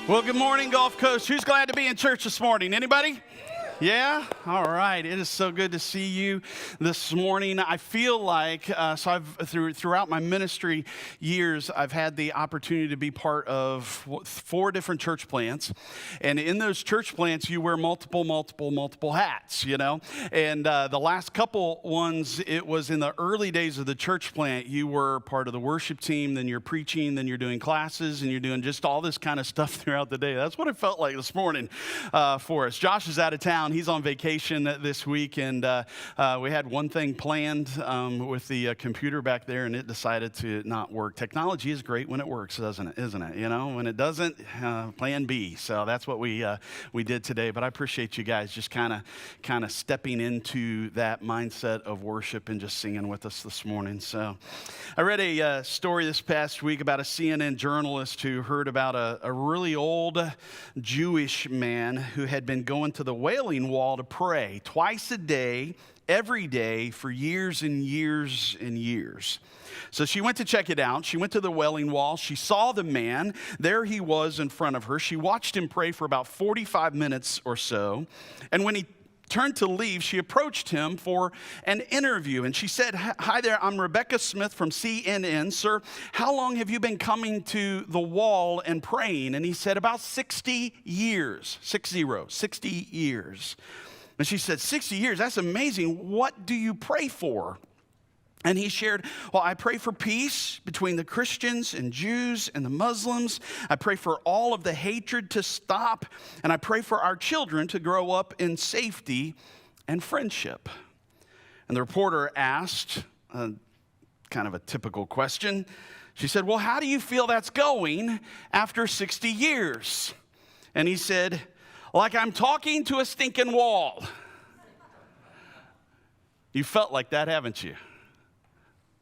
Well, good morning, Gulf Coast. Who's glad to be in church this morning? Anybody? Yeah? All right. It is so good to see you this morning. I feel like, throughout my ministry years, I've had the opportunity to be part of 4 different church plants. And in those church plants, you wear multiple hats, you know. And the last couple ones, it was in the early days of the church plant. You were part of the worship team, then you're preaching, then you're doing classes, and you're doing just all this kind of stuff throughout the day. That's what it felt like this morning for us. Josh is out of town. He's on vacation this week, and we had one thing planned with the computer back there, and it decided to not work. Technology is great when it works, isn't it? You know, when it doesn't, plan B. So that's what we did today. But I appreciate you guys just kind of stepping into that mindset of worship and just singing with us this morning. So I read a story this past week about a CNN journalist who heard about a really old Jewish man who had been going to the Wailing Wall to pray twice a day, every day, for years and years and years. So she went to check it out. She went to the Wailing Wall. She saw the man. There he was in front of her. She watched him pray for about 45 minutes or so. And when he turned to leave, she approached him for an interview. And she said, "Hi there, I'm Rebecca Smith from CNN. Sir, how long have you been coming to the wall and praying?" And he said, "About 60 years, 60 years. And she said, 60 years, that's amazing. What do you pray for?" And he shared, "Well, I pray for peace between the Christians and Jews and the Muslims. I pray for all of the hatred to stop. And I pray for our children to grow up in safety and friendship." And the reporter asked, kind of a typical question. She said, "Well, how do you feel that's going after 60 years? And he said, "Like I'm talking to a stinking wall." You felt like that, haven't you?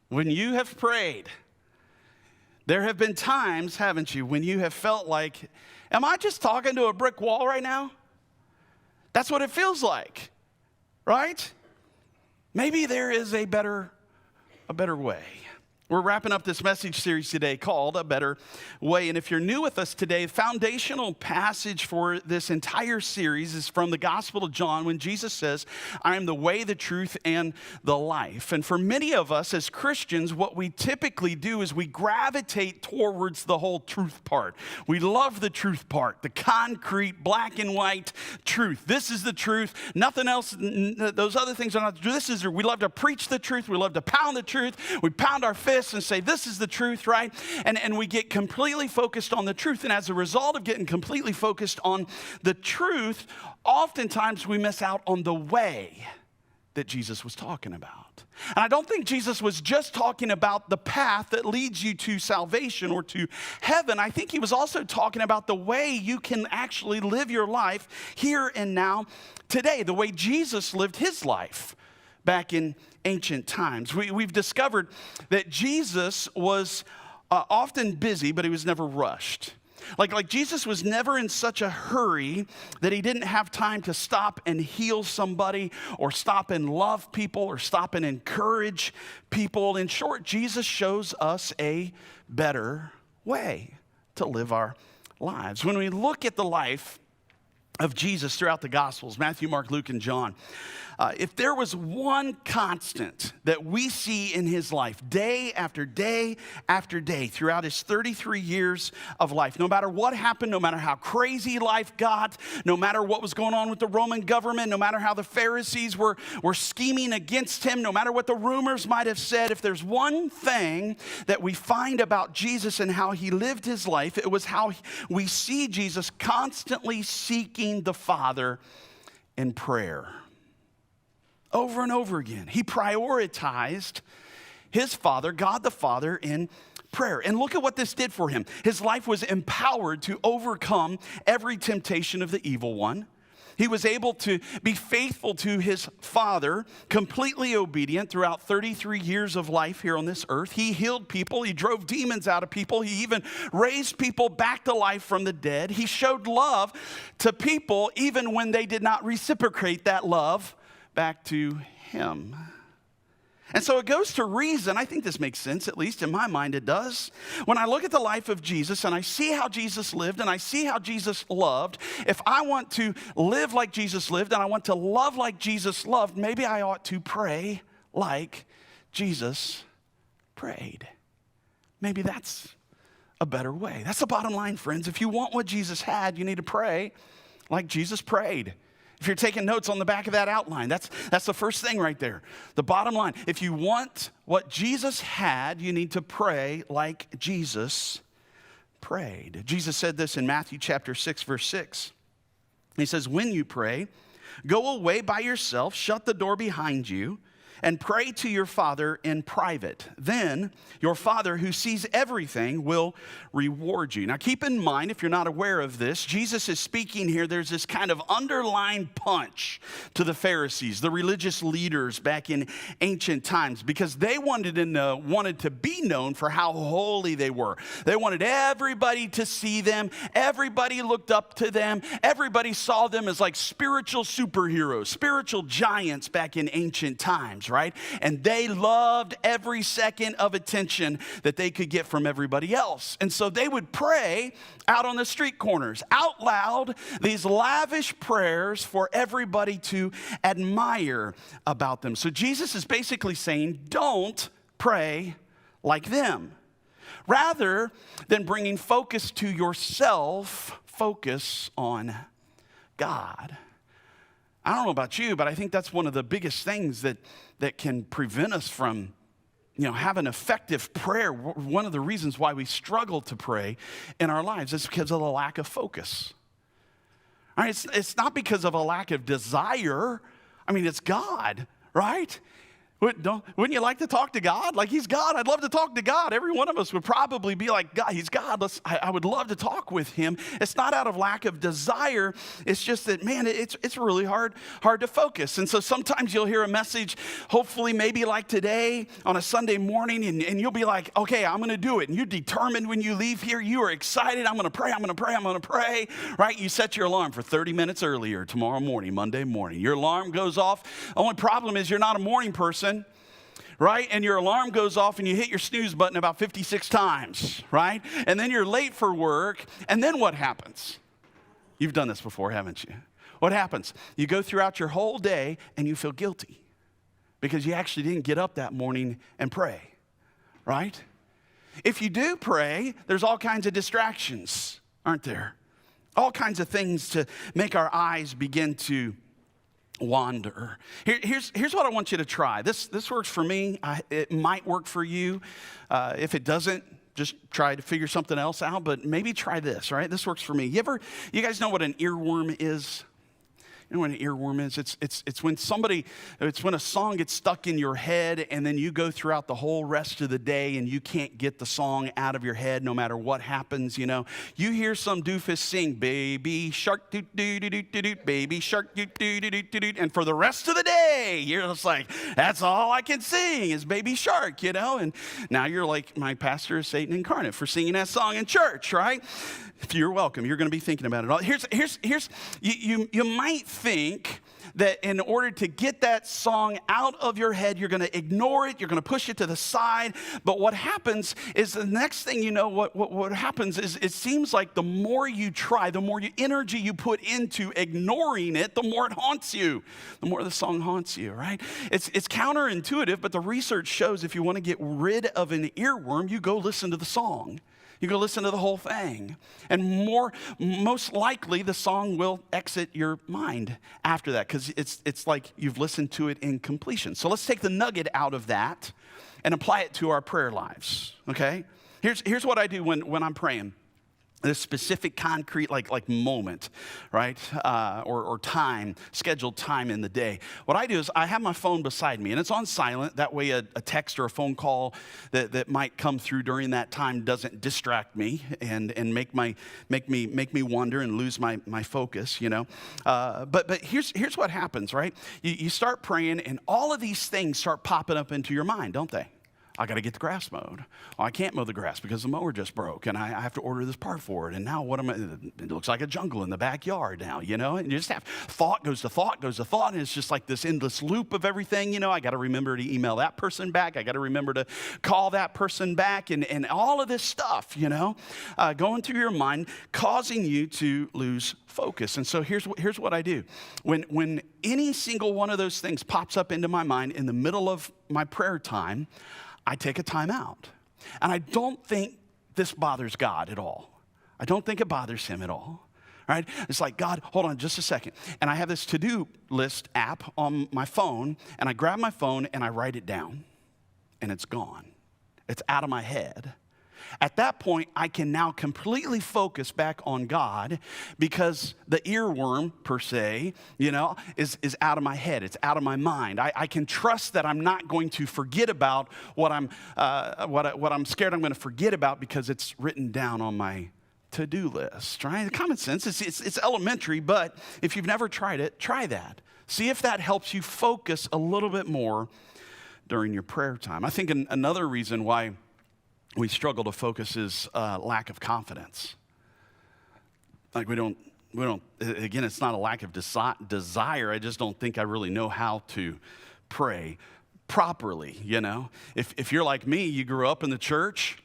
When you have prayed, there have been times, haven't you, when you have felt like, am I just talking to a brick wall right now? That's what it feels like, right? Maybe there is a better way. We're wrapping up this message series today called A Better Way. And if you're new with us today, the foundational passage for this entire series is from the Gospel of John when Jesus says, "I am the way, the truth, and the life." And for many of us as Christians, what we typically do is we gravitate towards the whole truth part. We love the truth part, the concrete, black and white truth. This is the truth. Nothing else, those other things are not the truth. We love to preach the truth. We love to pound the truth. We pound our fists and say, this is the truth, right? And we get completely focused on the truth. And as a result of getting completely focused on the truth, oftentimes we miss out on the way that Jesus was talking about. And I don't think Jesus was just talking about the path that leads you to salvation or to heaven. I think he was also talking about the way you can actually live your life here and now today, the way Jesus lived his life back in ancient times. We've discovered that Jesus was often busy, but he was never rushed. Like Jesus was never in such a hurry that he didn't have time to stop and heal somebody or stop and love people or stop and encourage people. In short, Jesus shows us a better way to live our lives. When we look at the life of Jesus throughout the Gospels, Matthew, Mark, Luke, and John, if there was one constant that we see in his life day after day after day throughout his 33 years of life, no matter what happened, no matter how crazy life got, no matter what was going on with the Roman government, no matter how the Pharisees were scheming against him, no matter what the rumors might have said, if there's one thing that we find about Jesus and how he lived his life, it was how we see Jesus constantly seeking the Father in prayer. Over and over again, he prioritized his Father, God the Father, in prayer. And look at what this did for him. His life was empowered to overcome every temptation of the evil one. He was able to be faithful to his Father, completely obedient throughout 33 years of life here on this earth. He healed people. He drove demons out of people. He even raised people back to life from the dead. He showed love to people even when they did not reciprocate that love back to him. And so it goes to reason. I think this makes sense, at least in my mind it does. When I look at the life of Jesus and I see how Jesus lived and I see how Jesus loved, if I want to live like Jesus lived and I want to love like Jesus loved, maybe I ought to pray like Jesus prayed. Maybe that's a better way. That's the bottom line, friends. If you want what Jesus had, you need to pray like Jesus prayed. If you're taking notes on the back of that outline, that's the first thing right there. The bottom line, if you want what Jesus had, you need to pray like Jesus prayed. Jesus said this in Matthew chapter 6, verse 6. He says, when you pray, go away by yourself, shut the door behind you, and pray to your Father in private. Then your Father who sees everything will reward you. Now keep in mind, if you're not aware of this, Jesus is speaking here. There's this kind of underlying punch to the Pharisees, the religious leaders back in ancient times, because they wanted to be known for how holy they were. They wanted everybody to see them. Everybody looked up to them. Everybody saw them as like spiritual superheroes, spiritual giants back in ancient times. Right? And they loved every second of attention that they could get from everybody else. And so they would pray out on the street corners, out loud, these lavish prayers for everybody to admire about them. So Jesus is basically saying, don't pray like them. Rather than bringing focus to yourself, focus on God. I don't know about you, but I think that's one of the biggest things that can prevent us from, having effective prayer. One of the reasons why we struggle to pray in our lives is because of the lack of focus. All right, it's not because of a lack of desire. I mean, it's God, right? Wouldn't you like to talk to God? Like, he's God. I'd love to talk to God. Every one of us would probably be like, God, he's God. I would love to talk with him. It's not out of lack of desire. It's just that, man, it's really hard to focus. And so sometimes you'll hear a message, hopefully maybe like today on a Sunday morning, and you'll be like, okay, I'm going to do it. And you're determined when you leave here. You are excited. I'm going to pray. I'm going to pray. I'm going to pray. Right? You set your alarm for 30 minutes earlier tomorrow morning, Monday morning. Your alarm goes off. The only problem is you're not a morning person. Right? And your alarm goes off and you hit your snooze button about 56 times, right? And then you're late for work. And then what happens? You've done this before, haven't you? What happens? You go throughout your whole day and you feel guilty because you actually didn't get up that morning and pray, right? If you do pray, there's all kinds of distractions, aren't there? All kinds of things to make our eyes begin to wander. Here's what I want you to try. This works for me. It might work for you. If it doesn't, just try to figure something else out, but maybe try this, right? This works for me. You guys know what an earworm is? You know what an earworm is? It's when a song gets stuck in your head and then you go throughout the whole rest of the day and you can't get the song out of your head no matter what happens, You hear some doofus sing, baby shark, doo doo doo doo doo doo, baby shark, doo doo doo doo doo doo, and for the rest of the day, you're just like, that's all I can sing is baby shark, And now you're like, my pastor is Satan incarnate for singing that song in church, right? You're welcome. You're going to be thinking about it all. You might think that in order to get that song out of your head, you're going to ignore it. You're going to push it to the side. But what happens is the next thing you know, what happens is it seems like the more you try, the more energy you put into ignoring it, the more it haunts you, the more the song haunts you, right? It's counterintuitive, but the research shows if you want to get rid of an earworm, you go listen to the song. You go listen to the whole thing. And most likely the song will exit your mind after that because it's like you've listened to it in completion. So let's take the nugget out of that and apply it to our prayer lives, okay? Here's what I do when I'm praying. This specific concrete like moment, right? Or time, scheduled time in the day. What I do is I have my phone beside me and it's on silent. That way a text or a phone call that might come through during that time doesn't distract me and make me wonder and lose my focus, But here's what happens, right? You start praying and all of these things start popping up into your mind, don't they? I got to get the grass mowed. Well, I can't mow the grass because the mower just broke, and I have to order this part for it. And now it looks like a jungle in the backyard now, And you just have thought goes to thought goes to thought, and it's just like this endless loop of everything, I got to remember to email that person back. I got to remember to call that person back, and all of this stuff, going through your mind, causing you to lose focus. And so here's what I do. When any single one of those things pops up into my mind in the middle of my prayer time, I take a time out. And I don't think this bothers God at all. I don't think it bothers him at all. Right? It's like, God, hold on just a second. And I have this to-do list app on my phone, and I grab my phone and I write it down, and it's gone. It's out of my head. At that point, I can now completely focus back on God because the earworm, per se, is out of my head. It's out of my mind. I can trust that I'm not going to forget about what I'm scared I'm going to forget about because it's written down on my to-do list, right? Common sense, it's elementary, but if you've never tried it, try that. See if that helps you focus a little bit more during your prayer time. I think another reason why we struggle to focus is lack of confidence. Like we don't, again, it's not a lack of desire. I just don't think I really know how to pray properly, If you're like me, you grew up in the church,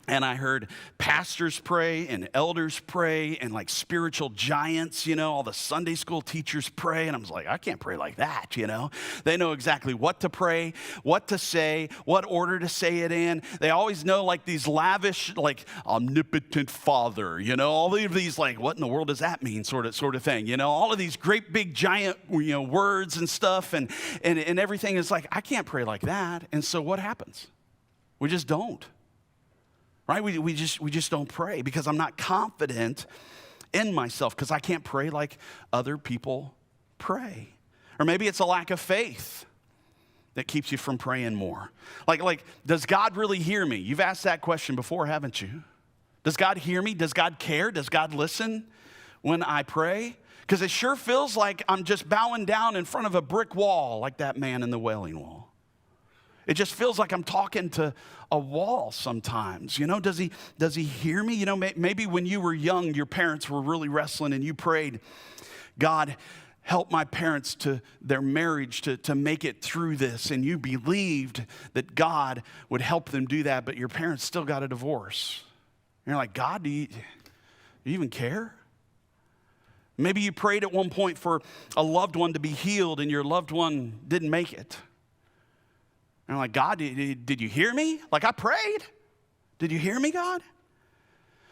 and I heard pastors pray and elders pray and like spiritual giants, all the Sunday school teachers pray. And I was like, I can't pray like that, They know exactly what to pray, what to say, what order to say it in. They always know like these lavish, like omnipotent Father, all of these like, what in the world does that mean sort of thing, all of these great big giant, words and stuff and everything is like, I can't pray like that. And so what happens? We just don't. Right? We just don't pray because I'm not confident in myself because I can't pray like other people pray. Or maybe it's a lack of faith that keeps you from praying more. Like, does God really hear me? You've asked that question before, haven't you? Does God hear me? Does God care? Does God listen when I pray? Because it sure feels like I'm just bowing down in front of a brick wall like that man in the Wailing Wall. It just feels like I'm talking to a wall sometimes. Does he hear me? Maybe when you were young, your parents were really wrestling and you prayed, God, help my parents to their marriage to make it through this. And you believed that God would help them do that, but your parents still got a divorce. And you're like, God, do you even care? Maybe you prayed at one point for a loved one to be healed and your loved one didn't make it. And I'm like, God, did you hear me? Like I prayed. Did you hear me, God?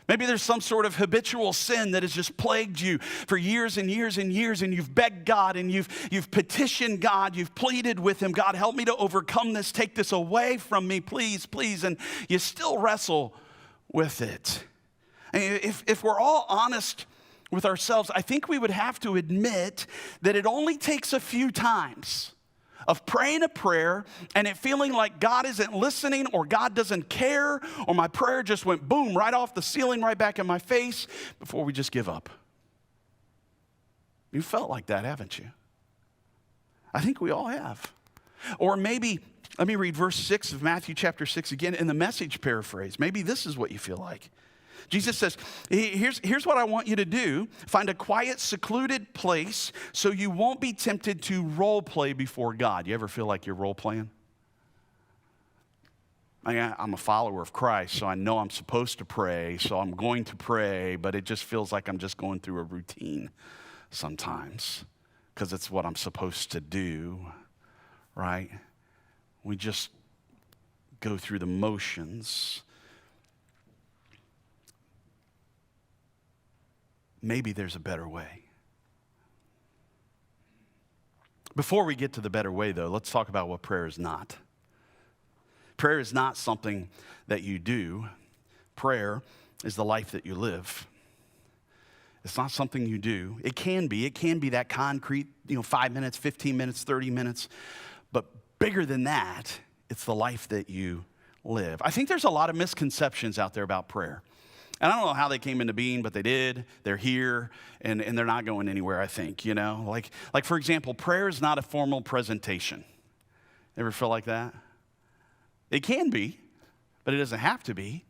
Maybe there's some sort of habitual sin that has just plagued you for years and years and years, and you've begged God and you've petitioned God, you've pleaded with him, God, help me to overcome this, take this away from me, please, please, and you still wrestle with it. And if we're all honest with ourselves, I think we would have to admit that it only takes a few times of praying a prayer and it feeling like God isn't listening or God doesn't care or my prayer just went boom right off the ceiling right back in my face before we just give up. You felt like that, haven't you? I think we all have. Or maybe, let me read verse 6 of Matthew chapter 6 again in the Message paraphrase. Maybe this is what you feel like. Jesus says, here's what I want you to do. Find a quiet, secluded place so you won't be tempted to role play before God. You ever feel like you're role playing? I'm a follower of Christ, so I know I'm supposed to pray, so I'm going to pray, but it just feels like I'm just going through a routine sometimes because it's what I'm supposed to do, right? We just go through the motions. Maybe there's a better way. Before we get to the better way, though, let's talk about what prayer is not. Prayer is not something that you do. Prayer is the life that you live. It's not something you do. It can be that concrete, 5 minutes, 15 minutes, 30 minutes. But bigger than that, it's the life that you live. I think there's a lot of misconceptions out there about prayer. And I don't know how they came into being, but they did. They're here, and they're not going anywhere, I think, Like for example, prayer is not a formal presentation. Ever feel like that? It can be, but it doesn't have to be.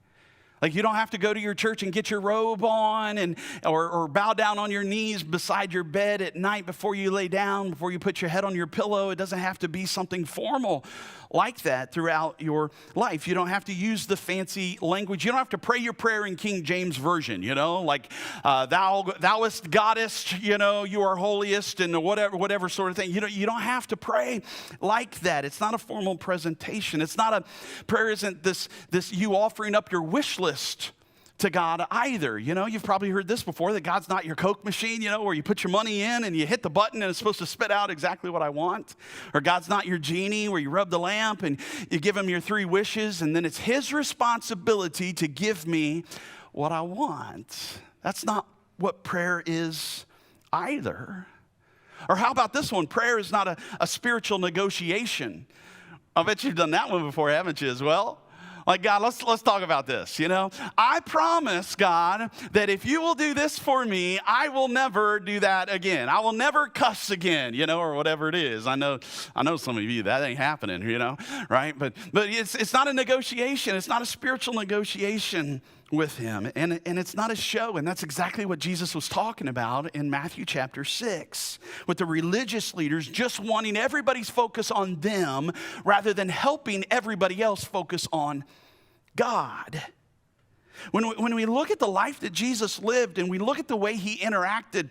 Like you don't have to go to your church and get your robe on or bow down on your knees beside your bed at night before you lay down, before you put your head on your pillow. It doesn't have to be something formal like that throughout your life. You don't have to use the fancy language. You don't have to pray your prayer in King James Version, like thouest goddess, you are holiest and whatever sort of thing. You don't have to pray like that. It's not a formal presentation. It's not prayer isn't this you offering up your wish list to God either. You've probably heard this before, that God's not your Coke machine, where you put your money in and you hit the button and it's supposed to spit out exactly what I want. Or God's not your genie where you rub the lamp and you give him your 3 wishes and then it's his responsibility to give me what I want. That's not what prayer is either. Or how about this one? Prayer is not a spiritual negotiation. I bet you've done that one before, haven't you, as well? Like, God, let's talk about this, I promise, God, that if you will do this for me, I will never do that again. I will never cuss again, or whatever it is. I know some of you, that ain't happening, right? But it's not a negotiation. It's not a spiritual negotiation with him. And it's not a show. And that's exactly what Jesus was talking about in Matthew chapter 6, with the religious leaders just wanting everybody's focus on them rather than helping everybody else focus on God. When we look at the life that Jesus lived and we look at the way he interacted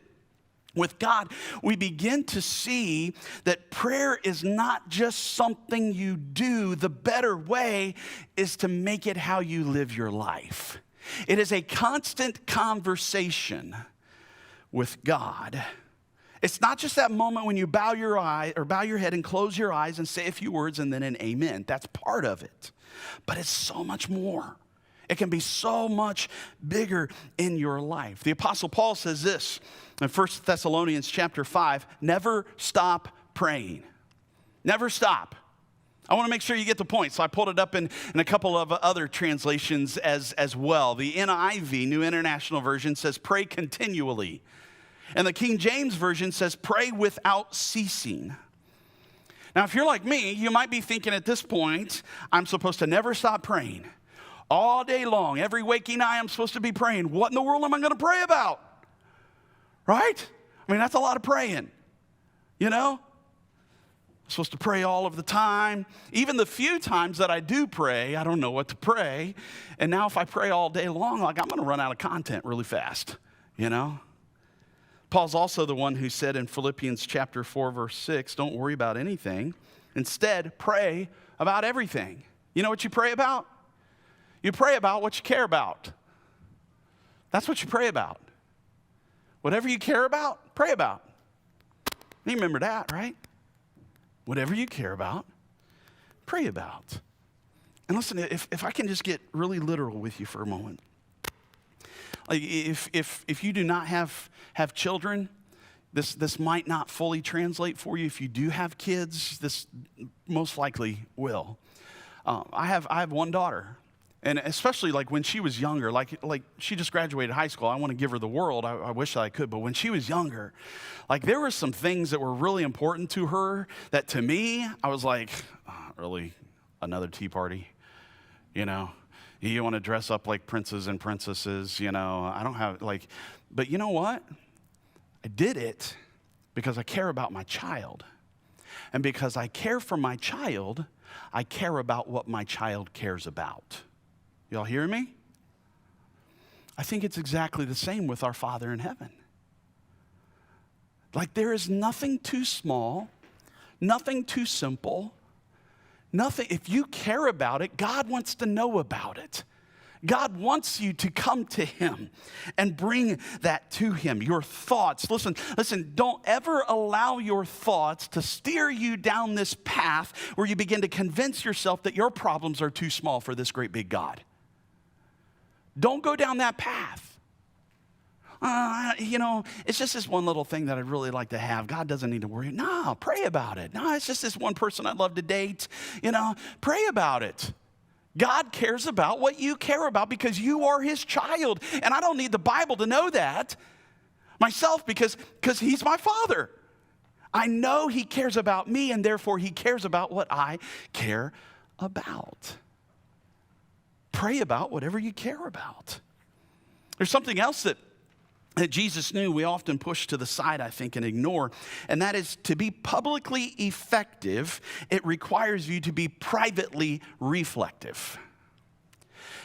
with God, we begin to see that prayer is not just something you do. The better way is to make it how you live your life. It is a constant conversation with God. It's not just that moment when you bow your head and close your eyes and say a few words and then an amen. That's part of it. But it's so much more. It can be so much bigger in your life. The Apostle Paul says this in 1 Thessalonians chapter 5, never stop praying. Never stop. I want to make sure you get the point, so I pulled it up in a couple of other translations as well. The NIV, New International Version, says pray continually. And the King James Version says pray without ceasing. Now, if you're like me, you might be thinking at this point, I'm supposed to never stop praying. All day long, every waking eye, I'm supposed to be praying. What in the world am I going to pray about? Right? I mean, that's a lot of praying, I'm supposed to pray all of the time. Even the few times that I do pray, I don't know what to pray. And now if I pray all day long, I'm going to run out of content really fast, Paul's also the one who said in Philippians chapter 4, verse 6, don't worry about anything. Instead, pray about everything. You know what you pray about? You pray about what you care about. That's what you pray about. Whatever you care about, pray about. You remember that, right? Whatever you care about, pray about. And listen, if I can just get really literal with you for a moment. Like if you do not have children, this might not fully translate for you. If you do have kids, this most likely will. I have one daughter. And especially like when she was younger, like she just graduated high school. I want to give her the world. I wish I could. But when she was younger, like there were some things that were really important to her that to me, I was like, really another tea party, You want to dress up like princes and princesses, I don't have but you know what? I did it because I care about my child. And because I care for my child, I care about what my child cares about. Y'all hear me? I think it's exactly the same with our Father in heaven. Like there is nothing too small, nothing too simple, nothing. If you care about it, God wants to know about it. God wants you to come to him and bring that to him. Your thoughts, listen, don't ever allow your thoughts to steer you down this path where you begin to convince yourself that your problems are too small for this great big God. Don't go down that path. It's just this one little thing that I'd really like to have. God doesn't need to worry. No, pray about it. No, it's just this one person I'd love to date. Pray about it. God cares about what you care about because you are his child. And I don't need the Bible to know that myself because he's my Father. I know he cares about me and therefore he cares about what I care about. pray about whatever you care about. There's something else that Jesus knew we often push to the side, I think, and ignore, and that is to be publicly effective, it requires you to be privately reflective.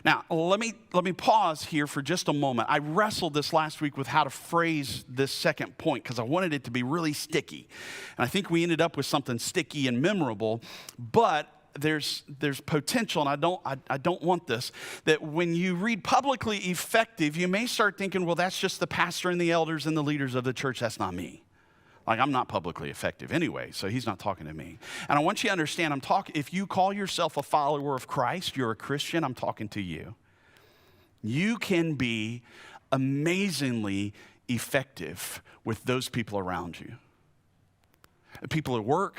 Now, let me pause here for just a moment. I wrestled this last week with how to phrase this second point because I wanted it to be really sticky. And I think we ended up with something sticky and memorable, but there's potential, and I don't want this, that when you read publicly effective, you may start thinking, well, that's just the pastor and the elders and the leaders of the church. That's not me. Like, I'm not publicly effective anyway, so he's not talking to me. And I want you to understand, if you call yourself a follower of Christ, you're a Christian, I'm talking to you. You can be amazingly effective with those people around you. People at work,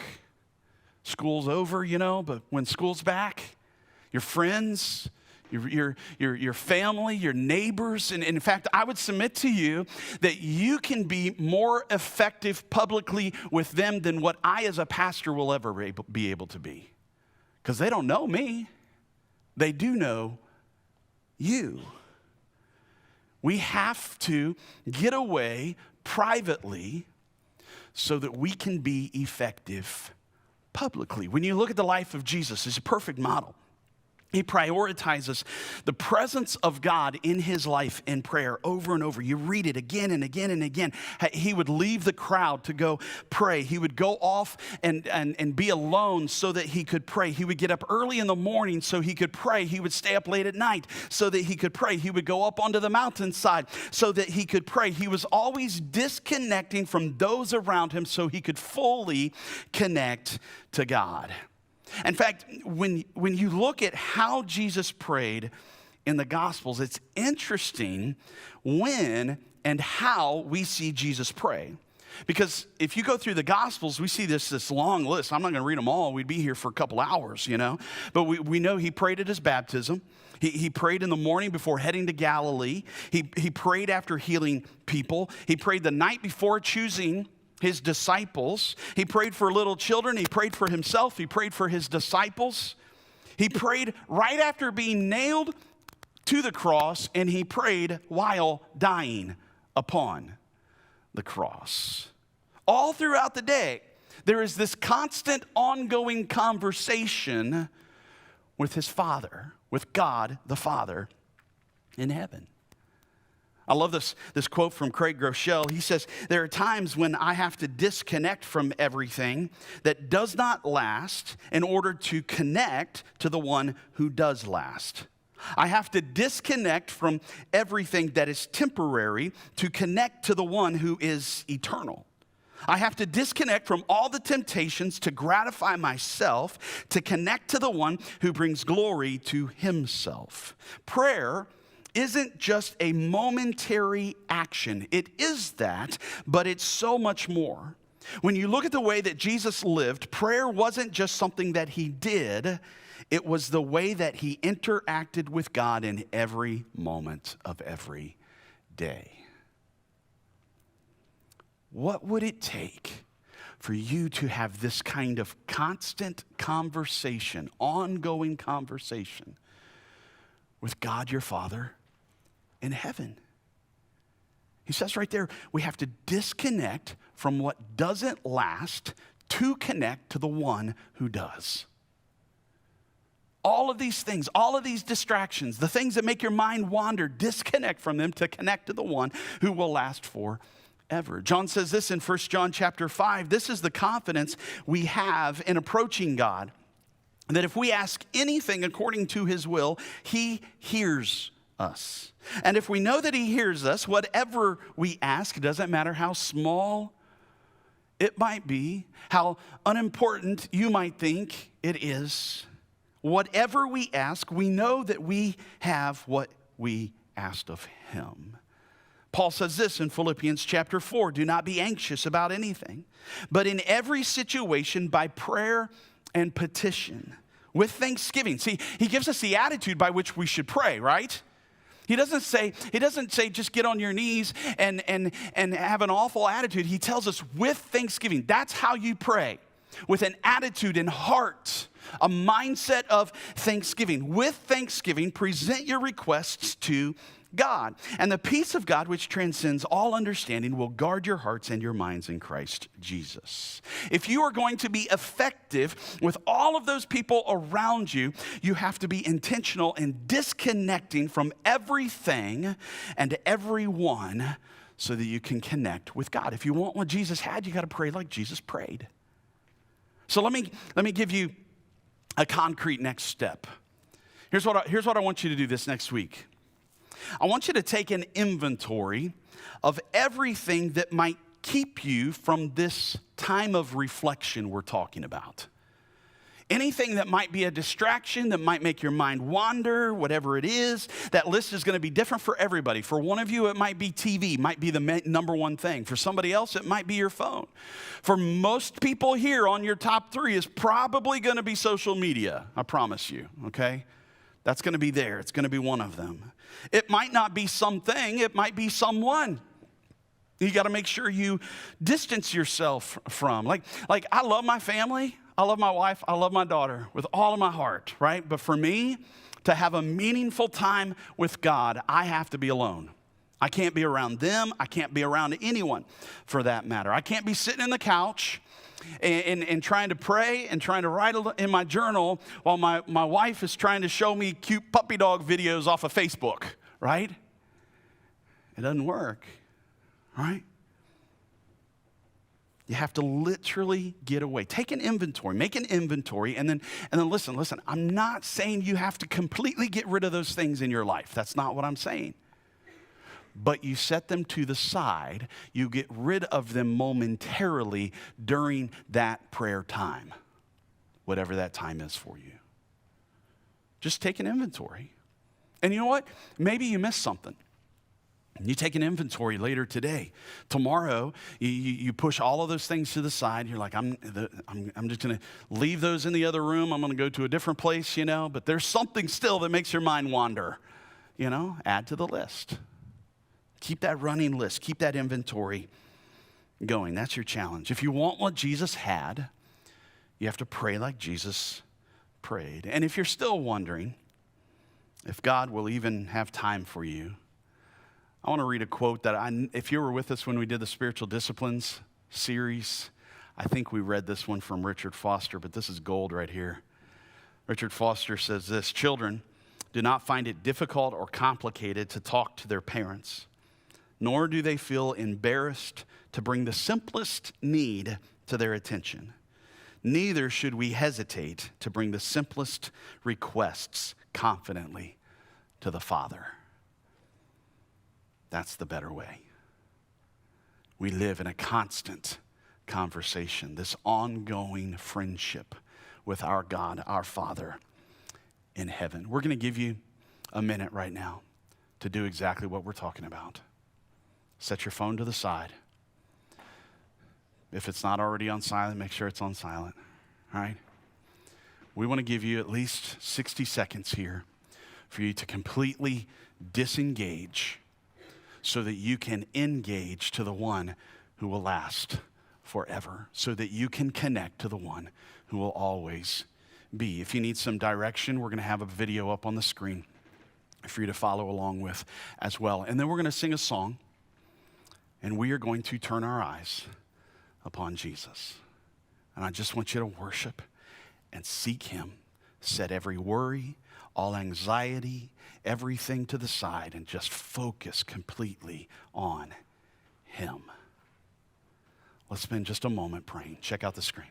school's over, but when school's back, your friends, your family, your neighbors, and in fact, I would submit to you that you can be more effective publicly with them than what I as a pastor will ever be able to be. Because they don't know me. They do know you. We have to get away privately so that we can be effective publicly. When you look at the life of Jesus, he's a perfect model. He prioritizes the presence of God in his life in prayer over and over. You read it again and again and again. He would leave the crowd to go pray. He would go off and be alone so that he could pray. He would get up early in the morning so he could pray. He would stay up late at night so that he could pray. He would go up onto the mountainside so that he could pray. He was always disconnecting from those around him so he could fully connect to God. In fact, when you look at how Jesus prayed in the Gospels, it's interesting when and how we see Jesus pray. Because if you go through the Gospels, we see this long list. I'm not going to read them all. We'd be here for a couple hours, But we know he prayed at his baptism. He prayed in the morning before heading to Galilee. He prayed after healing people. He prayed the night before choosing his disciples. He prayed for little children. He prayed for himself. He prayed for his disciples. He prayed right after being nailed to the cross, and he prayed while dying upon the cross. All throughout the day, there is this constant ongoing conversation with his Father, with God the Father in heaven. I love this quote from Craig Groeschel. He says, there are times when I have to disconnect from everything that does not last in order to connect to the one who does last. I have to disconnect from everything that is temporary to connect to the one who is eternal. I have to disconnect from all the temptations to gratify myself to connect to the one who brings glory to himself. Prayer isn't just a momentary action. It is that, but it's so much more. When you look at the way that Jesus lived, prayer wasn't just something that he did. It was the way that he interacted with God in every moment of every day. What would it take for you to have this kind of constant conversation, ongoing conversation with God your Father in heaven? He says right there, we have to disconnect from what doesn't last to connect to the one who does. All of these things, all of these distractions, the things that make your mind wander, disconnect from them to connect to the one who will last forever. John says this in 1 John chapter 5, this is the confidence we have in approaching God, that if we ask anything according to his will, he hears us. And if we know that he hears us, whatever we ask, it doesn't matter how small it might be, how unimportant you might think it is, whatever we ask, we know that we have what we asked of him. Paul says this in Philippians chapter 4, do not be anxious about anything, but in every situation by prayer and petition, with thanksgiving. See, he gives us the attitude by which we should pray, right? He doesn't say just get on your knees and have an awful attitude. He tells us with thanksgiving. That's how you pray. with an attitude and heart, a mindset of thanksgiving. With thanksgiving, present your requests to God. And the peace of God, which transcends all understanding, will guard your hearts and your minds in Christ Jesus. If you are going to be effective with all of those people around you, you have to be intentional in disconnecting from everything and everyone so that you can connect with God. If you want what Jesus had, you got to pray like Jesus prayed. So let me give you a concrete next step. Here's what I want you to do this next week. I want you to take an inventory of everything that might keep you from this time of reflection we're talking about. Anything that might be a distraction, that might make your mind wander, whatever it is, that list is going to be different for everybody. For one of you, it might be TV, might be the number one thing. For somebody else, it might be your phone. For most people here, on your top 3 is probably going to be social media, I promise you, okay? That's going to be there. It's going to be one of them. It might not be something, it might be someone. You got to make sure you distance yourself from. Like I love my family. I love my wife, I love my daughter with all of my heart, right? But for me to have a meaningful time with God, I have to be alone. I can't be around them. I can't be around anyone for that matter. I can't be sitting in the couch and trying to pray and trying to write in my journal while my wife is trying to show me cute puppy dog videos off of Facebook, right? It doesn't work, right? You have to literally get away. Take an inventory, make an inventory, and then listen, I'm not saying you have to completely get rid of those things in your life. That's not what I'm saying. But you set them to the side. You get rid of them momentarily during that prayer time, whatever that time is for you. Just take an inventory. And you know what? Maybe you missed something. You take an inventory later today. Tomorrow, you push all of those things to the side. You're like, I'm just going to leave those in the other room. I'm going to go to a different place, but there's something still that makes your mind wander. Add to the list. Keep that running list. Keep that inventory going. That's your challenge. If you want what Jesus had, you have to pray like Jesus prayed. And if you're still wondering if God will even have time for you, I want to read a quote that if you were with us when we did the Spiritual Disciplines series, I think we read this one from Richard Foster, but this is gold right here. Richard Foster says this: children do not find it difficult or complicated to talk to their parents, nor do they feel embarrassed to bring the simplest need to their attention. Neither should we hesitate to bring the simplest requests confidently to the Father. That's the better way. We live in a constant conversation, this ongoing friendship with our God, our Father in heaven. We're going to give you a minute right now to do exactly what we're talking about. Set your phone to the side. If it's not already on silent, make sure it's on silent, all right? We want to give you at least 60 seconds here for you to completely disengage so that you can engage to the one who will last forever, so that you can connect to the one who will always be. If you need some direction, we're going to have a video up on the screen for you to follow along with as well. And then we're going to sing a song, and we are going to turn our eyes upon Jesus. And I just want you to worship and seek him. Set every worry, all anxiety, everything to the side, and just focus completely on him. Let's spend just a moment praying. Check out the screen.